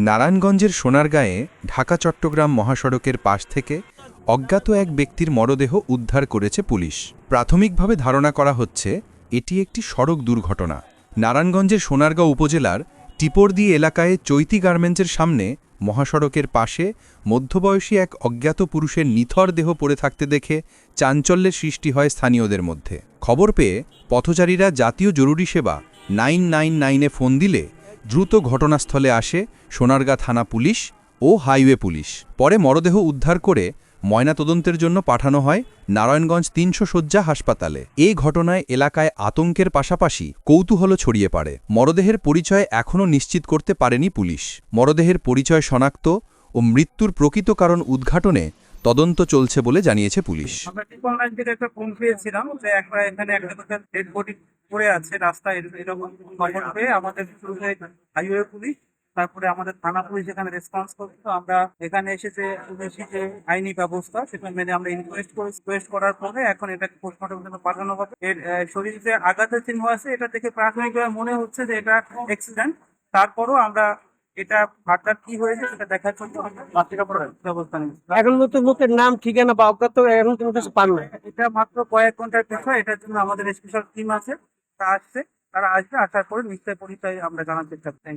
নারায়ণগঞ্জের সোনারগাঁয়ে ঢাকা চট্টগ্রাম মহাসড়কের পাশ থেকে অজ্ঞাত এক ব্যক্তির মরদেহ উদ্ধার করেছে পুলিশ। প্রাথমিকভাবে ধারণা করা হচ্ছে এটি একটি সড়ক দুর্ঘটনা। নারায়ণগঞ্জের সোনারগাঁও উপজেলার টিপরদি এলাকায় চৈতি গার্মেন্টসের সামনে মহাসড়কের পাশে মধ্যবয়সী এক অজ্ঞাত পুরুষের নিথর দেহ পড়ে থাকতে দেখে চাঞ্চল্যের সৃষ্টি হয় স্থানীয়দের মধ্যে। খবর পেয়ে পথচারীরা জাতীয় জরুরি সেবা 999-এ ফোন দিলে দ্রুত ঘটনাস্থলে আসে সোনারগাঁ থানা পুলিশ ও হাইওয়ে পুলিশ। পরে মরদেহ উদ্ধার করে ময়নাতদন্তের জন্য পাঠানো হয় নারায়ণগঞ্জ ৩০০ শয্যা হাসপাতালে। এই ঘটনায় এলাকায় আতঙ্কের পাশাপাশি কৌতূহল ছড়িয়ে পড়ে। মরদেহের পরিচয় এখনও নিশ্চিত করতে পারেনি পুলিশ। মরদেহের পরিচয় শনাক্ত ও মৃত্যুর প্রকৃত কারণ উদ্ঘাটনে তদন্ত চলছে বলে জানিয়েছে পুলিশ। আমরা অনলাইন থেকে একটা ফোন পেয়েছিলাম যে এখানে একটা ডেড বডি পড়ে আছে রাস্তায়, এরকম খবর পেয়ে আমাদের হাইওয়ে পুলিশ, তারপরে আমাদের থানা পুলিশ এখানে রেসপন্স করতো। আমরা এখানে এসেছে যে আইনি ব্যবস্থা সেটা মেনে আমরা ইনকোয়েস্ট করার পরে এখন এটাকে পোস্টমর্টমের জন্য পাঠানো হবে। এর শরীরে আঘাতের চিহ্ন আছে, এটা দেখে প্রাথমিকভাবে মনে হচ্ছে যে এটা অ্যাক্সিডেন্ট। তারপরও আমরা এটা ফার্দার কি হয়েছে সেটা দেখার জন্য ব্যবস্থা নিই। এখন মতো লোকের নাম ঠিকানা বা অজ্ঞাত এখন কোনো কিছু পান না। এটা মাত্র কয়েক ঘন্টার বিষয়, এটার জন্য আমাদের স্পেশাল টিম আছে, তারা আসবে, আসার পরে নিশ্চয় পরিচয় আমরা জানার চেষ্টা করছি।